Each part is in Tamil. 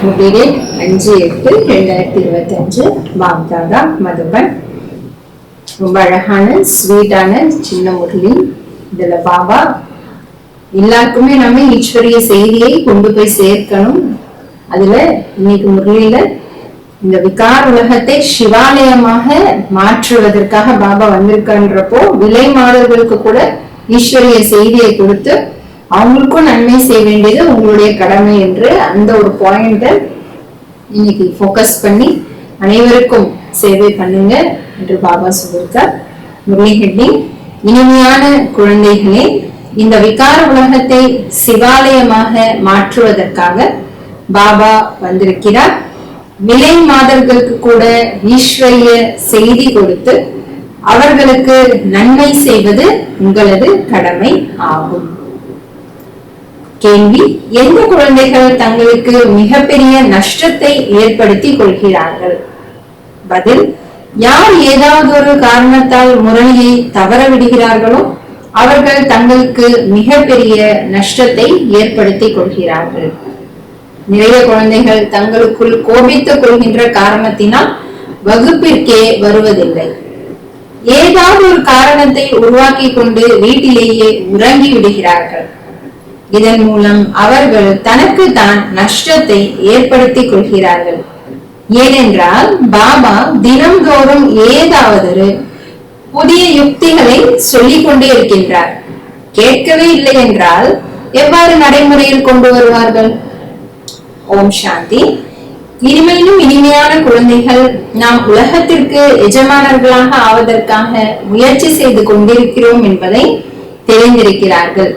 முன்னிலை 5/8/2025 பாப்தாதா மதுபன். ரொம்ப அழகான ஸ்வீட்டான சின்ன முரளி. இதுல பாபா எல்லாருக்குமே நம்ம ஈஸ்வரிய செய்தியை கொண்டு போய் சேர்க்கணும். அதுல இன்னைக்கு முரளியில இந்த விகார உலகத்தை சிவாலயமாக மாற்றுவதற்காக பாபா வந்திருக்கன்றப்போ விலை மாதர்களுக்கு கூட ஈஸ்வரிய செய்தியை கொடுத்து அவங்களுக்கும் நன்மை செய்ய வேண்டியது உங்களுடைய கடமை என்று அந்த ஒரு பாயிண்ட இன்னைக்கு போக்கஸ் பண்ணி அனைவருக்கும் சேவை பண்ணுங்க என்று பாபா சொல்லியிருக்கார். முரளி ஹெட்டிங்: இனிமையான குழந்தைகளே, இந்த விகார உலகத்தை சிவாலயமாக மாற்றுவதற்காக பாபா வந்திருக்கிறார். விலை மாதர்களுக்கு கூட ஈஸ்வரிய செய்தி கொடுத்து அவர்களுக்கு நன்மை செய்வது உங்களது கடமை ஆகும். கேள்வி: எந்த குழந்தைகள் தங்களுக்கு மிகப்பெரிய நஷ்டத்தை ஏற்படுத்தி கொள்கிறார்கள்? பதில்: யார் ஏதாவது ஒரு காரணத்தால் முரளியை தவற விடுகிறார்களோ அவர்கள் தங்களுக்கு மிகப்பெரிய நஷ்டத்தை ஏற்படுத்தி கொள்கிறார்கள். நிறைய குழந்தைகள் தங்களுக்குள் கோபித்துக் கொள்கின்ற காரணத்தினால் வகுப்பிற்கே வருவதில்லை. ஏதாவது ஒரு காரணத்தை உருவாக்கி கொண்டு வீட்டிலேயே உறங்கி விடுகிறார்கள். இதன் மூலம் அவர்கள் தனக்கு தான் நஷ்டத்தை ஏற்படுத்திக் கொள்கிறார்கள். ஏனென்றால் பாபா தினம்தோறும் ஏதாவது புதிய யுக்திகளை சொல்லிக் கொண்டே இருக்கின்றார். கேட்கவே இல்லை என்றால் எவ்வாறு நடைமுறையில் கொண்டு வருவார்கள்? ஓம் சாந்தி. இனிமையிலும் இனிமையான குழந்தைகள், நாம் உலகத்திற்கு எஜமானர்களாக ஆவதற்காக முயற்சி செய்து கொண்டிருக்கிறோம் என்பதை தெரிந்திருக்கிறார்கள்.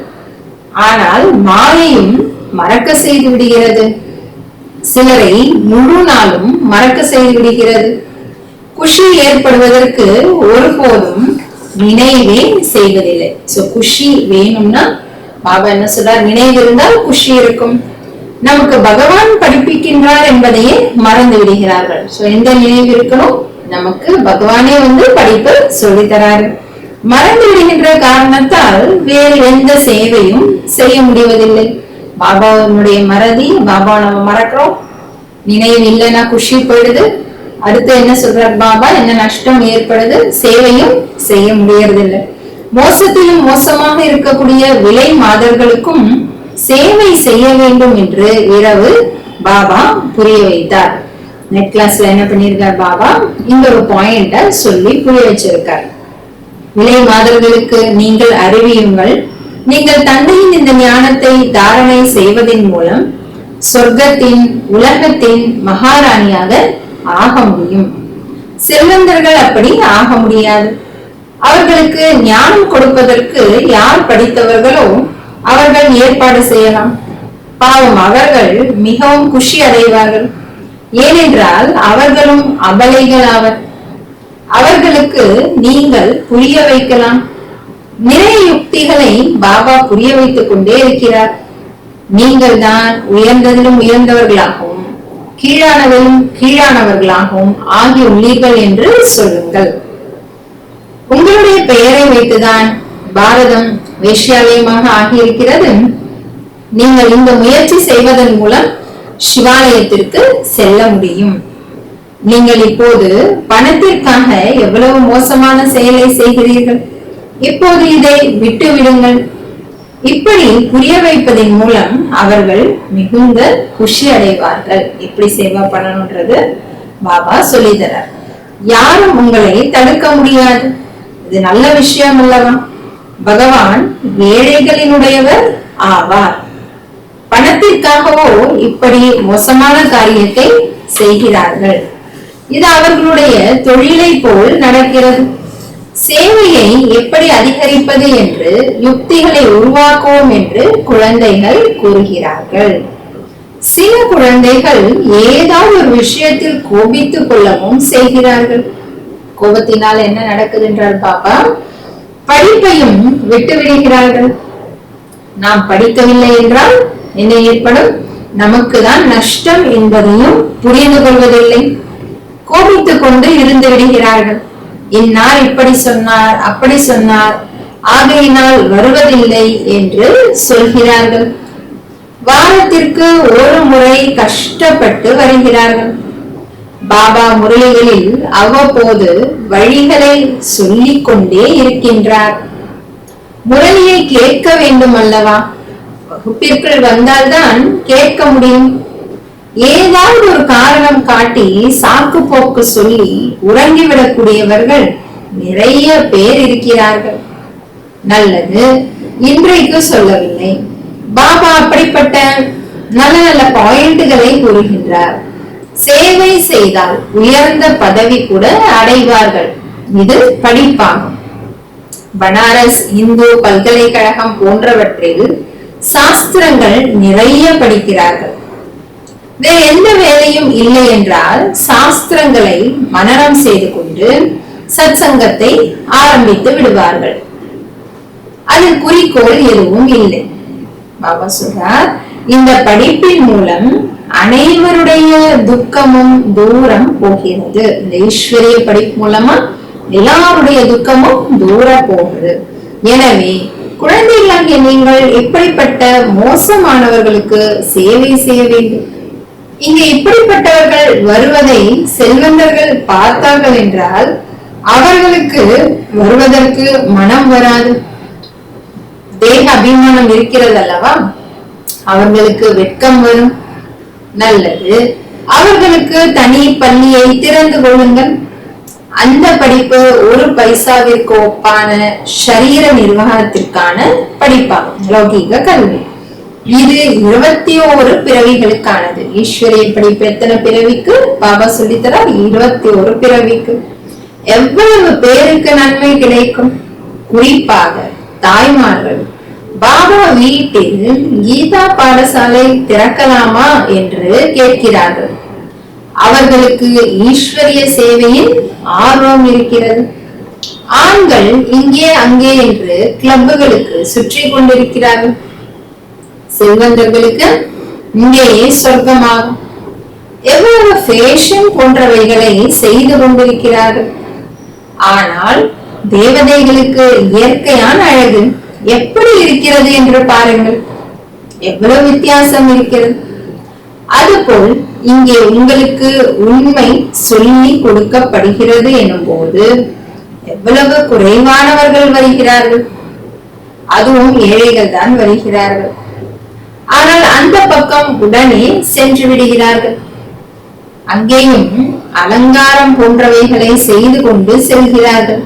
ஆனால் மாயையும் மறக்க செய்து விடுகிறது. சிலரை முழு நாளும் மறக்க செய்து விடுகிறது. குஷி ஏற்படுவதற்கு ஒருபோதும் நினைவே செய்வதில்லை. சோ குஷி வேணும்னா பாபா என்ன சொல்றார்? நினைவு இருந்தால் குஷி இருக்கும். நமக்கு பகவான் படிப்பிக்கின்றார் என்பதையே மறந்து விடுகிறார்கள். சோ எந்த நினைவு இருக்கணும்? நமக்கு பகவானே படிப்பு சொல்லி தராரு. மறந்து விடுகின்ற காரணத்தால் வேறு எந்த சேவையும் செய்ய முடிவதில்லை. பாபாவுடைய மறதி, பாபா நம்ம மறக்கிறோம். நினைவு இல்லைன்னா குஷி போயிடுது. அடுத்து என்ன சொல்றார் பாபா? என்ன நஷ்டம் ஏற்படுது? சேவையும் செய்ய முடியறதில்லை. மோசத்திலும் மோசமாக இருக்கக்கூடிய விலை மாதர்களுக்கும் சேவை செய்ய வேண்டும் என்று இரவு பாபா புரிய வைத்தார். நெட் கிளாஸ்ல என்ன பண்ணிருக்கார் பாபா? இந்த ஒரு பாயிண்ட சொல்லி புரிய வச்சிருக்கார். விலை மாதர்களுக்கு நீங்கள் அறிவியுங்கள், நீங்கள் தந்தையின் இந்த ஞானத்தை தாரணை செய்வதன் மூலம் சொர்க்கத்தின் உலகத்தின் மகாராணியாக ஆக முடியும். செல்வந்தர்கள் அப்படி ஆக முடியாது. அவர்களுக்கு ஞானம் கொடுப்பதற்கு யார் படித்தவர்களோ அவர்கள் ஏற்பாடு செய்யலாம். பாவம், அவர்கள் மிகவும் குஷி அடைவார்கள். ஏனென்றால் அவர்களும் அபலைகள் ஆவர். அவர்களுக்கு நீங்கள் புரிய வைக்கலாம். நிறைய யுக்திகளை பாபா புரிய வைத்துக் கொண்டே இருக்கிறார். நீங்கள் தான் உயர்ந்ததிலும் உயர்ந்தவர்களாகவும் கீழானதிலும் கீழானவர்களாகவும் ஆகி உள்ளீர்கள் என்று சொல்லுங்கள். உங்களுடைய பெயரை வைத்துதான் பாரதம் வேஷ்யாலயமாக ஆகியிருக்கிறது. நீங்கள் இந்த முயற்சி செய்வதன் மூலம் சிவாலயத்திற்கு செல்ல முடியும். நீங்கள் இப்போது பணத்திற்காக எவ்வளவு மோசமான செயலை செய்கிறீர்கள். இப்போது இதை விட்டு விடுங்கள். இப்படி புரிய வைப்பதன் மூலம் அவர்கள் மிகுந்த குஷி அடைவார்கள். எப்படி சேவை பண்ணணும்ன்றது பாபா சொல்லி தரார். யாரும் உங்களை தடுக்க முடியாது. இது நல்ல விஷயம் அல்லவா? பகவான் ஏழைகளினுடையவர் ஆவார். பணத்திற்காகவோ இப்படி மோசமான காரியத்தை செய்கிறார்கள். இது அவர்களுடைய தொழிலை போல் நடக்கிறது. சேவையை எப்படி அதிகரிப்பது என்று யுக்திகளை உருவாக்குவோம் என்று குழந்தைகள் கூறுகிறார்கள். சில குழந்தைகள் ஏதாவது ஒரு விஷயத்தில் கோபித்துக் கொள்ளவும் செய்கிறார்கள். கோபத்தினால் என்ன நடக்குது என்றால் பாபா, படிப்பையும் விட்டு விடுகிறார்கள். நாம் படிக்கவில்லை என்றால் என்ன ஏற்படும்? நமக்கு தான் நஷ்டம் என்பதையும் புரிந்து கொள்வதில்லை. கோபித்துக் கொண்டு இருந்து விடுகிறார்கள். இன்னார் இப்படி சொன்னார், அப்படி சொன்னார், ஆகையினால் வருவதில்லை என்று சொல்கிறார்கள். வாரத்திற்கு ஒரு முறை கஷ்டப்பட்டு வருகிறார்கள். பாபா முரளிகளில் அவ்வப்போது வழிகளை சொல்லிக் கொண்டே இருக்கின்றார். முரளியை கேட்க வேண்டும் அல்லவா? வகுப்பிற்குள் வந்தால்தான் கேட்க முடியும். ஏதாவது ஒரு காரணம் காட்டி சாக்கு போக்கு சொல்லி உறங்கிவிடக்கூடியவர்கள் நிறைய பேர் இருக்கிறார்கள். நல்லது, இன்றைக்கு சொல்லவில்லை. பாபா அப்படிப்பட்ட நல்ல நல்ல பாயிண்ட்களை கூறுகின்றார். சேவை செய்தால் உயர்ந்த பதவி கூட அடைவார்கள். இது படிப்பாகும். பனாரஸ் இந்து பல்கலைக்கழகம் போன்றவற்றில் சாஸ்திரங்கள் நிறைய படிக்கிறார்கள். வேற எந்த வேலையும் இல்லை என்றால் சாஸ்திரங்களை மனனம் செய்து கொண்டு சத்சங்கத்தை ஆரம்பித்து விடுவார்கள். அதில் குறிக்கோள் எதுவும் இல்லை. பாபா சொல்றார், இந்த படிப்பின் மூலம் அனைவருடைய துக்கமும் தூரம் போகிறது. இந்த ஈஸ்வரிய படிப்பு மூலமா எல்லாருடைய துக்கமும் தூர போகுது. எனவே குழந்தைகளாகிய நீங்கள் இப்படிப்பட்ட மோசமானவர்களுக்கு சேவை செய்ய வேண்டும். இங்கே இப்படிப்பட்டவர்கள் வருவதை செல்வந்தர்கள் பார்த்தார்கள் என்றால் அவர்களுக்கு வருவதற்கு மனம் வராது. தேக அபிமானம் இருக்கிறது அல்லவா? அவர்களுக்கு வெட்கம் வரும். நல்லது, அவர்களுக்கு தனி பள்ளியை திறந்து கொள்ளுங்கள். அந்த படிப்பு ஒரு பைசாவிற்கு ஒப்பான ஷரீர நிர்வாகத்திற்கான படிப்பாகும். லௌகீக கல்வி. இது 21 பிறவிகளுக்கானது. ஈஸ்வரிய படிப்பு எத்தனை பிறவிக்கு? பாபா சொல்லித்தரார், 21 பிறவிக்கு. எவ்வளவு பேருக்கு நன்மை கிடைக்கும்? குறிப்பாக தாய்மார்கள் பாபா வீட்டில் கீதா பாடசாலை திறக்கலாமா என்று கேட்கிறார்கள். அவர்களுக்கு ஈஸ்வரிய சேவையில் ஆர்வம் இருக்கிறது. ஆண்கள் இங்கே அங்கே என்று கிளப்புகளுக்கு சுற்றி கொண்டிருக்கிறார்கள். செல்வந்தர்களுக்கு இங்கேயே சொர்க்கமாகும். எவ்வளவு ஃபேஷன் போன்றவைகளை செய்து கொண்டிருக்கிறார்கள். ஆனால் தேவதைகளுக்கு இயற்கையான அழகு எப்படி இருக்கிறது என்று பாருங்கள். எவ்வளவு வித்தியாசம் இருக்கிறது. அதுபோல் இங்கே உங்களுக்கு உண்மை சொல்லி கொடுக்கப்படுகிறது எனும் போது எவ்வளவு குறைவானவர்கள் வருகிறார்கள். அதுவும் ஏழைகள் தான் வருகிறார்கள். ஆனால் அந்த பக்கம் உடனே சென்று விடுகிறார்கள். அங்கேயும் அலங்காரம் போன்றவைகளை செய்து கொண்டு செல்கிறார்கள்.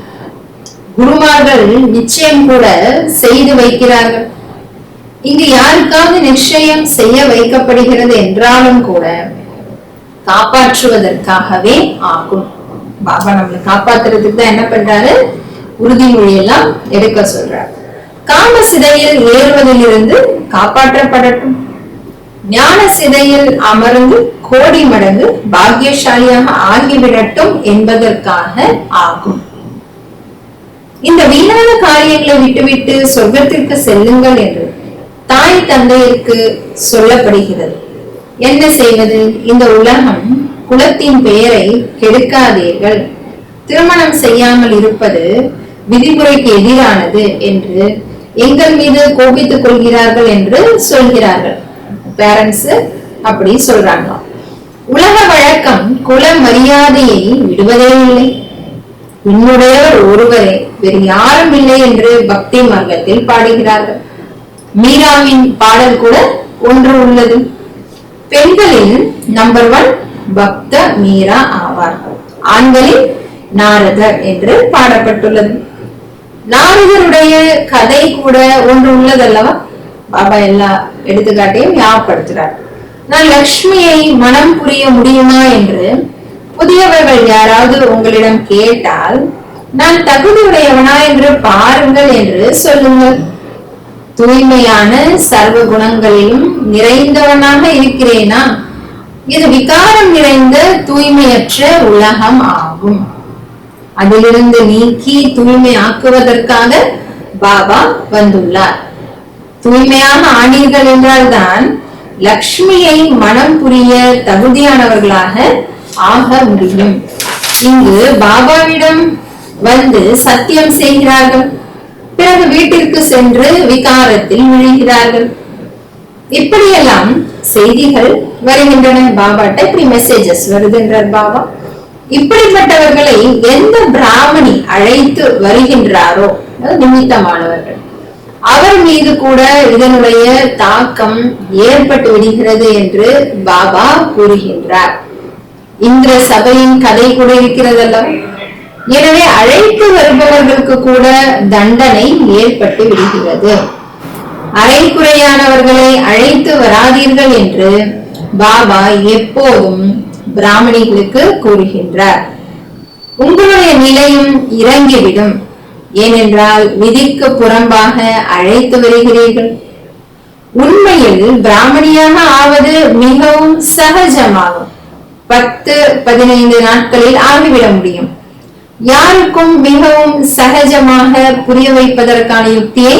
குருமார்கள் நிச்சயம் கூட செய்து வைக்கிறார்கள். இங்கு யாருக்காவது நிச்சயம் செய்ய வைக்கப்படுகிறது என்றாலும் கூட காப்பாற்றுவதற்காகவே ஆகும். பாபா நம்மளை காப்பாத்துறதுக்கு தான் என்ன பண்றாரு? உறுதிமொழி எல்லாம் எடுக்க சொல்றாரு. காம சிதையில் ஏறுவதிலிருந்து காப்பாற்றப்படட்டும். ஞான சிதையில் அமர்ந்து கோடி மடங்கு பாக்கியசாலியாக ஆகிவிடட்டும் என்பதற்காக ஆகும். இந்த வீணான காரியங்களை விட்டுவிட்டு சொர்க்கத்திற்கு செல்லுங்கள் என்று தாய் தந்தையருக்கு சொல்லப்படுகிறது. என்ன செய்வது? இந்த உலகம் குலத்தின் பெயரை கெடுக்காதீர்கள். திருமணம் செய்யாமல் இருப்பது விதிமுறைக்கு எதிரானது என்று எங்கள் மீது கோபித்துக் கொள்கிறார்கள் என்று சொல்கிறார்கள். பேரண்ட்ஸ் அப்படி சொல்றாங்க. உலக வழக்கம் குல மரியாதையை விடுவதே இல்லை. என்னுடையவர் ஒருவரே, வேறு யாரும் இல்லை என்று பக்தி மார்க்கத்தில் பாடுகிறார்கள். மீராவின் பாடல் கூட ஒன்று உள்ளது. பெண்களில் நம்பர் 1 பக்த மீரா ஆவார்கள். ஆண்களில் நாரதர் என்று பாடப்பட்டுள்ளது. நாரதருடைய கதை கூட ஒன்று உள்ளதல்லவா? பாபா எல்லா எடுத்துக்காட்டையும் ஞாபகப்படுத்துறார். நான் லக்ஷ்மியை மனம் புரிய முடியுமா என்று புதியவர்கள் யாராவது உங்களிடம் கேட்டால் நான் தகுதியுடையவனா என்று பாருங்கள் என்று சொல்லுங்கள். தூய்மையான சர்வ குணங்களிலும் நிறைந்தவனாக இருக்கிறேனா? இது விகாரம் நிறைந்த தூய்மையற்ற உலகம் ஆகும். அதிலிருந்து நீக்கி தூய்மை ஆக்குவதற்காக பாபா வந்துள்ளார். தூய்மையாக ஆனீர்கள் என்றால்தான் லக்ஷ்மியை மனம் புரிய தகுதியானவர்களாக ஆக முடியும். இங்கு பாபாவிடம் வந்து சத்தியம் செய்கிறார்கள். பிறகு வீட்டிற்கு சென்று விகாரத்தில் விழுகிறார்கள். இப்படியெல்லாம் செய்திகள் வருகின்றன. பாபாட்ட இப்படி மெசேஜஸ் வருகின்றார் பாபா. இப்படிப்பட்டவர்களை எந்த பிராமணி அழைத்து வருகின்றாரோ, நிமித்தமானவர்கள், அவர் மீது கூட இதனுடைய தாக்கம் ஏற்பட்டு விடுகிறது என்று பாபா கூறுகின்றார். இந்திர சபையின் கதை கூட இருக்கிறதல்ல. எனவே அழைத்து வருபவர்களுக்கு கூட தண்டனை ஏற்பட்டு விடுகிறது. அரைக்குறையானவர்களை அழைத்து வராதீர்கள் என்று பாபா எப்போதும் பிராமணிகளுக்கு கூறுகின்றார். உங்களுடைய நிலையும் இறங்கிவிடும். ஏனென்றால் விதிக்கு புறம்பாக அழைத்து வருகிறீர்கள். உண்மையில் பிராமணியாக ஆவது மிகவும் சகஜமாகும். 10-15 நாட்களில் ஆகிவிட முடியும். யாருக்கும் மிகவும் சகஜமாக புரிய வைப்பதற்கான யுக்தியை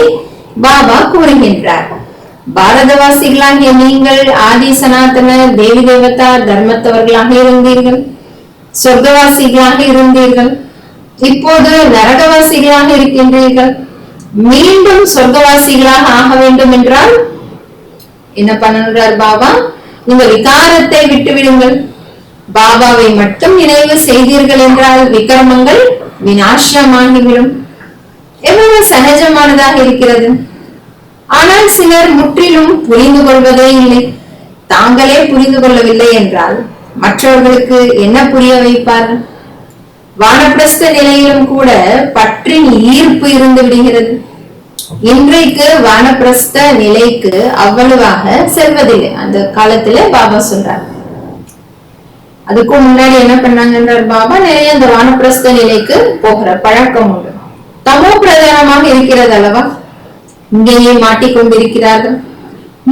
பாபா கூறுகின்றார். பாரதவாசிகளாகிய நீங்கள் ஆதி சனாதன தேவி தேவதா தர்மத்தவர்களாக இருந்தீர்கள், சொர்க்கவாசிகளாக இருந்தீர்கள். இப்போது நரகவாசிகளாக இருக்கின்றீர்கள். மீண்டும் சொர்க்கவாசிகளாக ஆக வேண்டும் என்றால் என்ன பண்ணுகிறார் பாபா? இந்த விகாரத்தை விட்டுவிடுங்கள். பாபாவை மட்டும் நினைவு செய்தீர்கள் என்றால் விக்ரமங்கள் விநாசமாகிவிடும். எவ்வளவு சகஜமானதாக இருக்கிறது. ஆனால் சிலர் முற்றிலும் புரிந்து கொள்வதே இல்லை. தாங்களே புரிந்து கொள்ளவில்லை என்றால் மற்றவர்களுக்கு என்ன புரிய வைப்பார்கள்? வானப்பிரஸ்த நிலையிலும் கூட பற்றின் ஈர்ப்பு இருந்து விடுகிறது. இன்றைக்கு வானப்பிரஸ்த நிலைக்கு அவ்வளவாக செல்வதில்லை. அந்த காலத்துல பாபா சொல்றார். அதுக்கு முன்னாடி என்ன பண்ணாங்கன்றார் பாபா, நிறைய அந்த வானப்பிரஸ்த நிலைக்கு போகிற பழக்கம் உண்டு. தமோ பிரதானமாக இருக்கிறது அல்லவா, இங்கேயே மாட்டிக்கொண்டிருக்கிறார்கள்.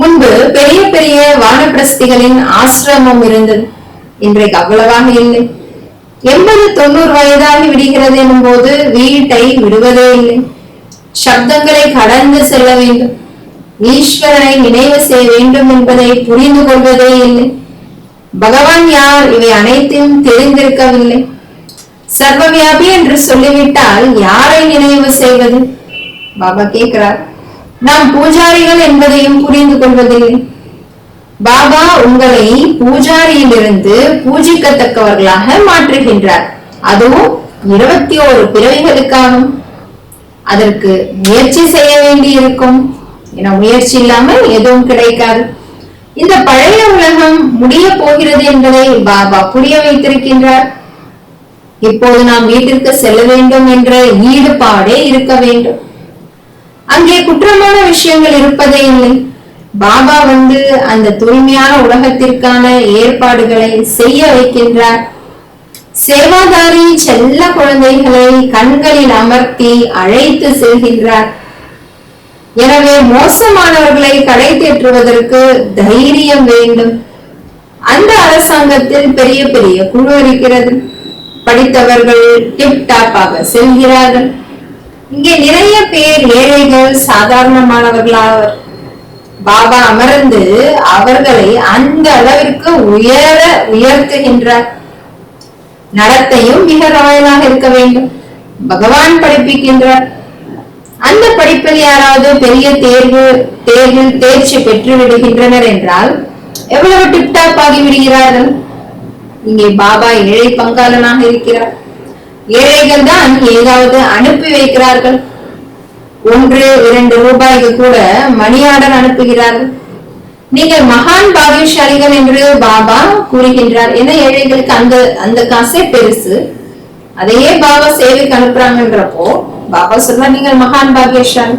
முன்பு பெரிய பெரிய வானப்பிரஸ்திகளின் ஆசிரமம் இருந்தது. இன்றைக்கு அவ்வளவாக இல்லை. 80-90 வயதாகி விடுகிறது எனும் போது வீட்டை விடுவதே இல்லை. சப்தங்களை கடந்து செல்ல வேண்டும், ஈஸ்வரனை நினைவு செய்ய வேண்டும் என்பதை புரிந்து கொள்வதே இல்லை. பகவான் யார் இவை அனைத்தையும் தெரிந்திருக்கவில்லை. சர்வவியாபி என்று சொல்லிவிட்டால் யாரை நினைவு செய்வது? பாபா கேட்கிறார். நாம் பூஜாரிகள் என்பதையும் புரிந்து கொள்வதில்லை. பாபா உங்களை பூஜாரியிலிருந்து பூஜிக்கத்தக்கவர்களாக மாற்றுகின்றார். அதுவும் 21 பிறவிகளுக்காகும். அதற்கு முயற்சி செய்ய வேண்டி இருக்கும். ஏன்னா முயற்சி இல்லாமல் எதுவும் கிடைக்காது. இந்த பழைய உலகம் முடிய போகிறது என்பதை பாபா புரிய வைத்திருக்கின்றார். இப்போது நாம் வீட்டிற்கு செல்ல வேண்டும் என்ற ஈடுபாடே இருக்க வேண்டும். அங்கே குற்றமான விஷயங்கள் இருப்பதே இல்லை. பாபா வந்து அந்த தூய்மையான உலகத்திற்கான ஏற்பாடுகளை செய்ய வைக்கின்றார். சேவாதாரி செல்ல குழந்தைகளை கண்களில் அமர்த்தி அழைத்து செல்கின்றார். எனவே மோசமானவர்களை கடை தேற்றுவதற்கு தைரியம் வேண்டும். அந்த அரசாங்கத்தில் பெரிய பெரிய குழு இருக்கிறது. படித்தவர்கள் டிப்டாப்பாக செல்கிறார்கள். இங்கே நிறைய பேர் ஏழைகள், சாதாரணமானவர்களாக பாபா அமர்ந்து அவர்களை அந்த அளவிற்கு உயர்த்துகின்றார். நடத்தையும் மிக ராயலாக இருக்க வேண்டும். பகவான் படிப்பிக்கின்றார். அந்த படிப்பில் யாராவது பெரிய தேர்வில் தேர்ச்சி பெற்று விடுகின்றனர் என்றால் எவ்வளவு டிப்டாப் ஆகி விடுகிறார்கள். இங்கே பாபா ஏழை பங்காளனாக இருக்கிறார். ஏழைகள் தான் ஏதாவது அனுப்பி வைக்கிறார்கள். 1-2 ரூபாய்க்கு கூட மணி ஆர்டர் அனுப்புகிறார்கள். நீங்கள் மகான் பாகியசாலிகள் என்று பாபா கூறுகின்றார். ஏன்னா ஏழைகளுக்கு அந்த காசே பெருசு. அதையே பாபா சேவைக்கு அனுப்புறாங்கன்றப்போ பாபா சொல்றார், நீங்கள் மகான் பாகியசாலி.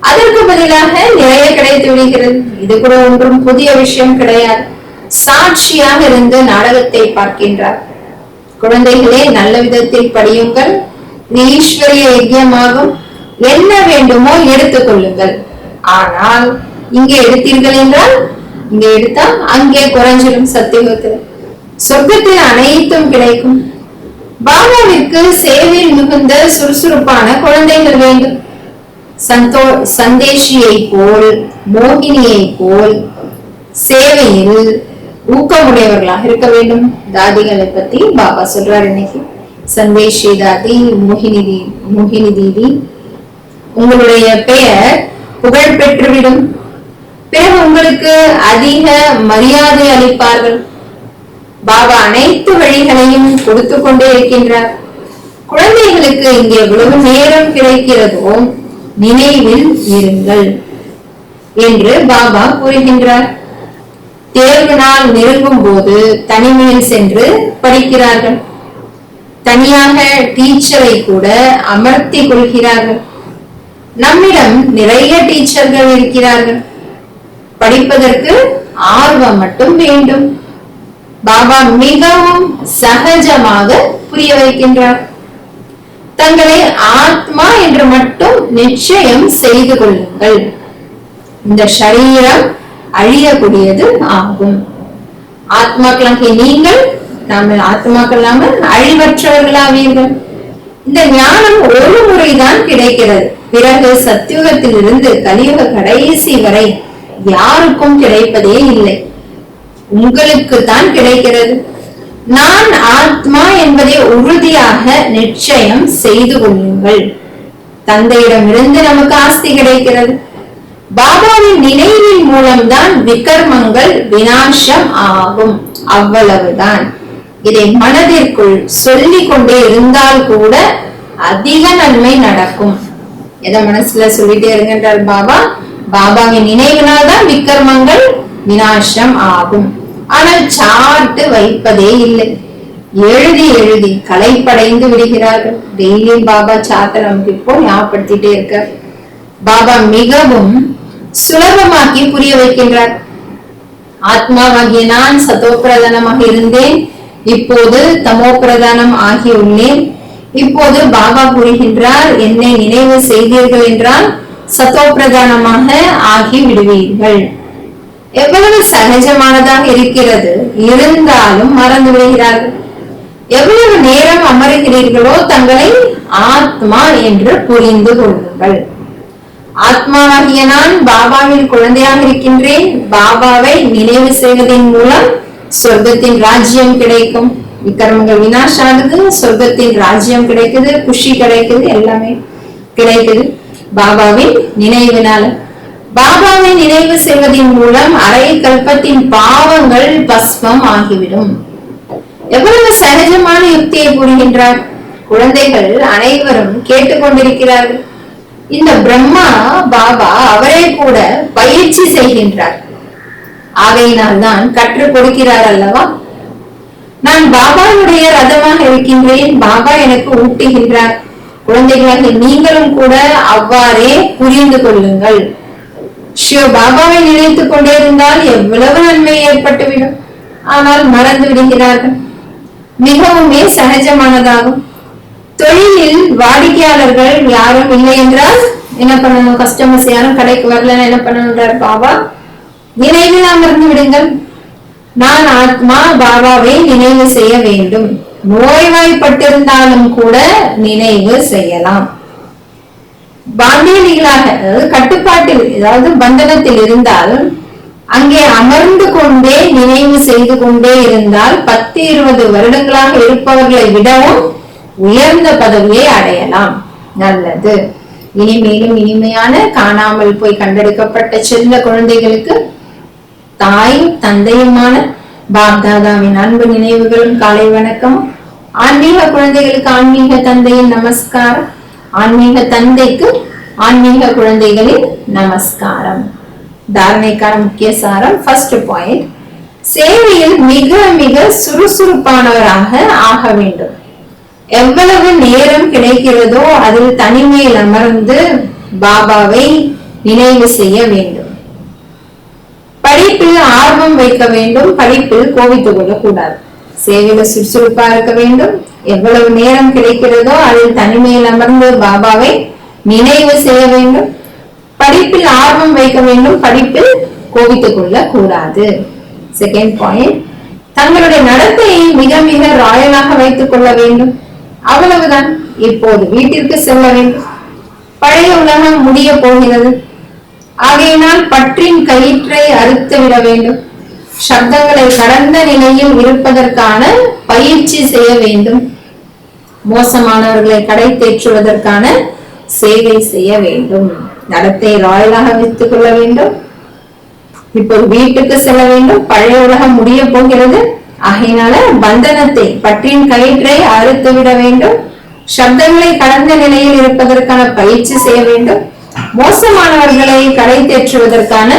அதற்கு பதிலாக நிறைய கிடைத்து விடுகிறது. இது கூட ஒன்றும் புதிய விஷயம் கிடையாது. சாட்சியாக இருந்து நாடகத்தை பார்க்கின்றார். குழந்தைகளே, நல்ல விதத்தில் படியுங்கள். இது ஈஸ்வரிய யஜ்யமாகும். என்ன வேண்டுமோ எடுத்துக் கொள்ளுங்கள். ஆனால் இங்கே எடுத்தீர்கள் என்றால் இங்கே எடுத்தா அங்கே குறைஞ்சிடும். சத்தியத்தில் சொர்க்கத்தில் அனைத்தும் கிடைக்கும். பாபாவிற்கு சேவையில் மிகுந்த சுறுசுறுப்பான குழந்தைகள் வேண்டும். சந்தேஷியை போல், மோகினியை போல் சேவையில் ஊக்கமுடையவர்களாக இருக்க வேண்டும். தாதிகளை பத்தி பாபா சொல்றார் இன்னைக்கு. சந்தேஷி தாதி, மோகினி தீதி, உங்களுடைய பெயர் புகழ் பெற்றுவிடும். பிறகு உங்களுக்கு அதிக மரியாதை அளிப்பார்கள். பாபா அனைத்து வழிகளையும் கொடுத்து கொண்டே இருக்கின்றார். குழந்தைகளுக்கு இங்கே எவ்வளவு நேரம் கிடைக்கிறதோ நினைவில் இருங்கள் என்று பாபா கூறுகின்றார். தேர்வு நாள் நெருங்கும் போது தனிமையில் சென்று படிக்கிறார்கள். தனியாக டீச்சரை கூட அமர்த்தி கொள்கிறார்கள். நம்மிடம் நிறைய டீச்சர்கள் இருக்கிறார்கள். படிப்பதற்கு ஆர்வம் மட்டும் வேண்டும். பாபா மிகவும் சகஜமாக புரிய வைக்கின்றார். தங்களை ஆத்மா என்று மட்டும் நிச்சயம் செய்து கொள்ளுங்கள். இந்த சரீரம் அழியக்கூடியது ஆகும். ஆத்மாக்களாகிய நீங்கள் நம்ம ஆத்மாக்கள் இல்லாமல் அழிவற்றவர்களாவீர்கள். இந்த ஞானம் ஒரு முறைதான் கிடைக்கிறது. பிறகு சத்தியுகத்தில் இருந்து கலியுக கடைசி வரை யாருக்கும் கிடைப்பதே இல்லை. உங்களுக்கு தான் கிடைக்கிறது. நான் ஆத்மா என்பதை உறுதியாக நிச்சயம் செய்து கொள்ளுங்கள். தந்தையிடமிருந்து நமக்கு ஆஸ்தி கிடைக்கிறது. பாபாவின் நினைவின் மூலம்தான் விகர்மங்கள் விநாசம் ஆகும். அவ்வளவுதான். இதை மனதிற்குள் சொல்லிக் கொண்டே இருந்தால் கூட அதிக நன்மை நடக்கும். எதை மனசுல சொல்லிட்டே இருக்கின்றார் பாபா? பாபாவின் நினைவினால் தான் விகர்மங்கள் விநாசம் ஆகும். ஆனால் சார்ட்டு வைப்பதே இல்லை. எழுதி எழுதி களைப்படைந்து விடுகிறார்கள். டெய்லி பாபா சார்ட்டை நமக்கு இப்போ ஞாபகப்படுத்திட்டே இருக்க. பாபா மிகவும் சுலபமாக்கி புரிய வைக்கின்றார். ஆத்மாவாகிய நான் சதோப்பிரதானமாக இருந்தேன், இப்போது தமோ பிரதானம் ஆகியுள்ளேன். இப்போது பாபா கூறுகின்றார், என்னை நினைவு செய்தீர்கள் என்றால் சதோ பிரதானமாக ஆகி விடுவீர்கள். எவ்வளவு சகஜமானதாக இருக்கிறது. இருந்தாலும் மறந்து விடுகிறார்கள். எவ்வளவு நேரம் அமருகிறீர்களோ தங்களை ஆத்மா என்று புரிந்து கொள்ளுங்கள். ஆத்மாவாகிய நான் பாபாவின் குழந்தையாக இருக்கின்றேன். பாபாவை நினைவு செய்வதன் மூலம் சொர்க்கத்தின் ராஜ்யம் கிடைக்கும். விக்ரமங்கள் வினாஷாகுது, சொர்க்கத்தின் ராஜ்யம் கிடைக்குது, குஷி கிடைக்குது, எல்லாமே கிடைக்குது பாபாவின் நினைவினால. பாபாவை நினைவு செய்வதன் மூலம் அரை கல்பத்தின் பாவங்கள் பஸ்மம் ஆகிவிடும். எவ்வளவு சகஜமான யுக்தியை கூறுகின்றார். குழந்தைகள் அனைவரும் கேட்டுக்கொண்டிருக்கிறார்கள். இந்த பிரம்மா பாபா அவரை கூட பயிற்சி செய்கின்றார். ஆகையினால் தான் கற்றுக் கொடுக்கிறார் அல்லவா. நான் பாபாவுடைய ரதமாக இருக்கின்றேன், பாபா எனக்கு ஊட்டுகின்றார். குழந்தைகளாக நீங்களும் கூட அவ்வாறே புரிந்து கொள்ளுங்கள். சிவ பாபாவை நினைத்துக் கொண்டே இருந்தால் எவ்வளவு நன்மை ஏற்பட்டுவிடும். ஆனால் மறந்து விடுகிறார்கள். மிகவுமே சகஜமானதாகும். தொழிலில் வாடிக்கையாளர்கள் யாரும் இல்லை என்றால் என்ன பண்ணணும்? கஸ்டமர்ஸ் யாரும் கடைக்கு வரலன்னா என்ன பண்ணணுன்றார் பாபா? நினைவில் அமர்ந்து விடுங்கள். நான் ஆத்மா, பாபாவை நினைவு செய்ய வேண்டும். நோய்வாய்ப்பட்டிருந்தாலும் கூட நினைவு செய்யலாம். பாண்டியடிகளாக, அதாவது கட்டுப்பாட்டில், அதாவது பந்தனத்தில் இருந்தால் அங்கே அமர்ந்து கொண்டே நினைவு செய்து கொண்டே இருந்தால் 10-20 வருடங்களாக இருப்பவர்களை விடவும் உயர்ந்த பதவியை அடையலாம். நல்லது. இனிமேலும் இனிமையான காணாமல் போய் கண்டெடுக்கப்பட்ட செல்ல குழந்தைகளுக்கு தாயும் தந்தையுமான பாப்தாதாவின் அன்பு நினைவுகளும் காலை வணக்கம். ஆன்மீக குழந்தைகளுக்கு ஆன்மீக தந்தையின் நமஸ்காரம். ஆன்மீக தந்தைக்கு ஆன்மீக குழந்தைகளின் நமஸ்காரம். தாரணைக்கான முக்கிய சாரம். ஃபர்ஸ்ட் பாயிண்ட், சேவையில் மிக மிக சுறுசுறுப்பானவராக ஆக வேண்டும். எவ்வளவு நேரம் கிடைக்கிறதோ அதில் தனிமையில் அமர்ந்து பாபாவை நினைவு செய்ய வேண்டும். படிப்பில் ஆர்வம் வைக்க வேண்டும். படிப்பில் கோபித்துக் கொள்ளக்கூடாது. சேவையில சுறுசுறுப்பா இருக்க வேண்டும். எவ்வளவு நேரம் கிடைக்கிறதோ அதில் தனிமையில் அமர்ந்து பாபாவை நினைவு செய்ய வேண்டும். படிப்பில் ஆர்வம் வைக்க வேண்டும். படிப்பில் கோபித்துக் கொள்ள கூடாது. செகண்ட் பாயிண்ட், தங்களுடைய நடத்தையை மிக மிக ராயலாக வைத்துக் கொள்ள வேண்டும். அவ்வளவுதான். இப்போது வீட்டிற்கு செல்ல வேண்டும். பழைய உலகம் முடிய போகிறது. ஆகையினால் பற்றின் கயிற்றை அறுத்து விட வேண்டும். சப்தங்களை கடந்த நிலையில் இருப்பதற்கான பயிற்சி செய்ய வேண்டும். மோசமானவர்களை கடை தேற்றுவதற்கான சேவை செய்ய வேண்டும். நடத்தை ராயலாக வைத்துக் கொள்ள வேண்டும். இப்போது வீட்டுக்கு செல்ல வேண்டும். பழைய உலகம் முடிய போகிறது. ஆகையினால பந்தனத்தை, பற்றின் கயிற்றை அறுத்து விட வேண்டும். சப்தங்களை கடந்த நிலையில் இருப்பதற்கான பயிற்சி செய்ய வேண்டும். மோசமானவர்களை கடை தேற்றுவதற்கான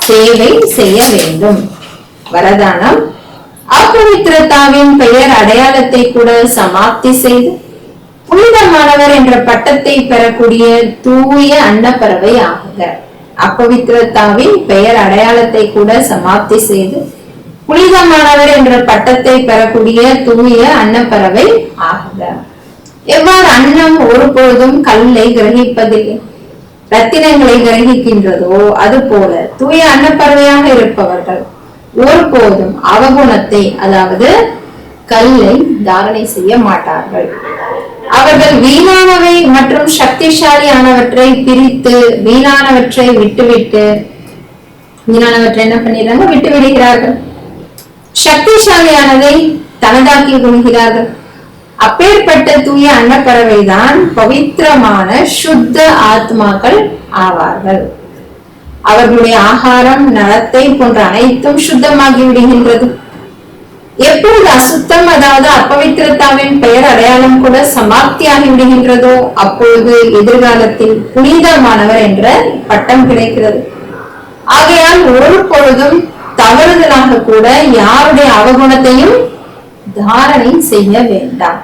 சேவை செய்ய வேண்டும். வரதானம்: அப்பவித்திரத்தாவின் பெயர் அடையாளத்தை கூட சமாப்தி செய்து புனிதமானவர் என்ற பட்டத்தை பெறக்கூடிய தூய அன்னப்பறவை ஆகுக. அப்பவித்திரத்தாவின் பெயர் அடையாளத்தை கூட சமாப்தி செய்து புனிதமானவர் என்ற பட்டத்தை பெறக்கூடிய தூய அன்னப்பறவை ஆகுக. எவ்வாறு அன்னம் ஒருபொழுதும் கல்லை கிரகிப்பதில்லை, ரத்தினங்களை கிரகிக்கின்றதோ அது போல தூய அன்னப்பறவையாக இருப்பவர்கள் ஒருபோதும் அவகுணத்தை, அதாவது கல்லை தாரணை செய்ய மாட்டார்கள். அவர்கள் வீணானவை மற்றும் சக்திசாலியானவற்றை பிரித்து வீணானவற்றை விட்டுவிட்டு, வீணானவற்றை என்ன பண்ணிடுறாங்க? விட்டு விடுகிறார்கள். சக்திசாலியானதை தனதாக்கி கொள்கிறார்கள். அப்பேற்பட்ட தூய அன்னப்பறவை தான் பவித்திரமான சுத்த ஆத்மாக்கள் ஆவார்கள். அவர்களுடைய ஆகாரம், நடத்தை போன்ற அனைத்தும் சுத்தமாகி விடுகின்றது. எப்பொழுது அசுத்தம், அதாவது அப்பவித்திரத்தாவின் பெயர் அடையாளம் கூட சமாப்தியாகி விடுகின்றதோ அப்பொழுது எதிர்காலத்தில் புனிதமானவர் என்ற பட்டம் கிடைக்கிறது. ஆகையால் ஒரு பொழுதும் தவறுதலாக கூட யாருடைய அவகுணத்தையும் தாரணை செய்ய வேண்டாம்.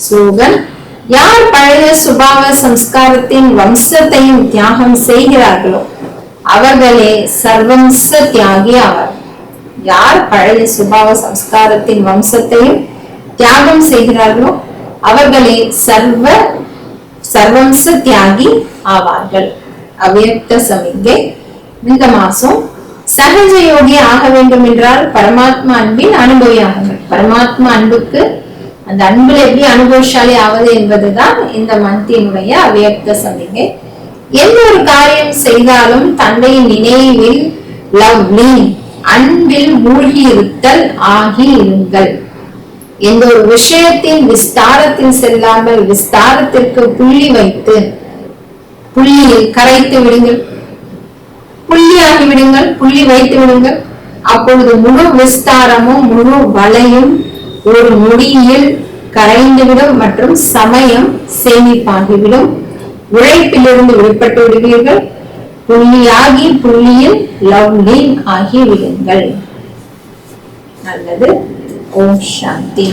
ஸ்லோகன்: யார் பழைய சுபாவ சம்ஸ்காரத்தின் வம்சத்தையும் தியாகம் செய்கிறார்களோ அவர்களே சர்வம்ச தியாகி ஆவார். யார் பழைய சுபாவ சம்ஸ்காரத்தின் வம்சத்தையும் தியாகம் செய்கிறார்களோ அவர்களே சர்வம்ச தியாகி ஆவார்கள். அவ்யக்த சமிக்கை: இந்த மாசம் சகஜ யோகி ஆக வேண்டும் என்றால் பரமாத்மா அன்பின் அனுபவியாகுங்கள். பரமாத்மா அன்புக்கு, அந்த அன்புல எப்படி அனுபவசாலி ஆவது என்பதுதான் இந்த மந்தினுடைய அவ்யக்த சமிக்கை. எந்த ஒரு காரியம் செய்தாலும் தந்தையின் நினைவில் லவ்லி அன்பில் மூழ்கி இருத்தல் ஆகி இருங்கள். எந்த ஒரு விஷயத்தின் விஸ்தாரத்தில் செல்லாமல் விஸ்தாரத்திற்கு புள்ளி வைத்து புள்ளியில் கரைத்து விடுங்கள், புள்ளியாகி விடுங்கள், புள்ளி வைத்து விடுங்கள். அப்பொழுது முழு விஸ்தாரமும் முழு வலையும் ஒரு நொடியில் கரைந்துவிடும் மற்றும் சமயம் சேமிப்பாகிவிடும். உழைப்பிலிருந்து விடுபட்டு விடுவீர்கள். புள்ளியாகி புள்ளியில் லவ்லி ஆகி விடுங்கள். நல்லது. ஓம் சாந்தி.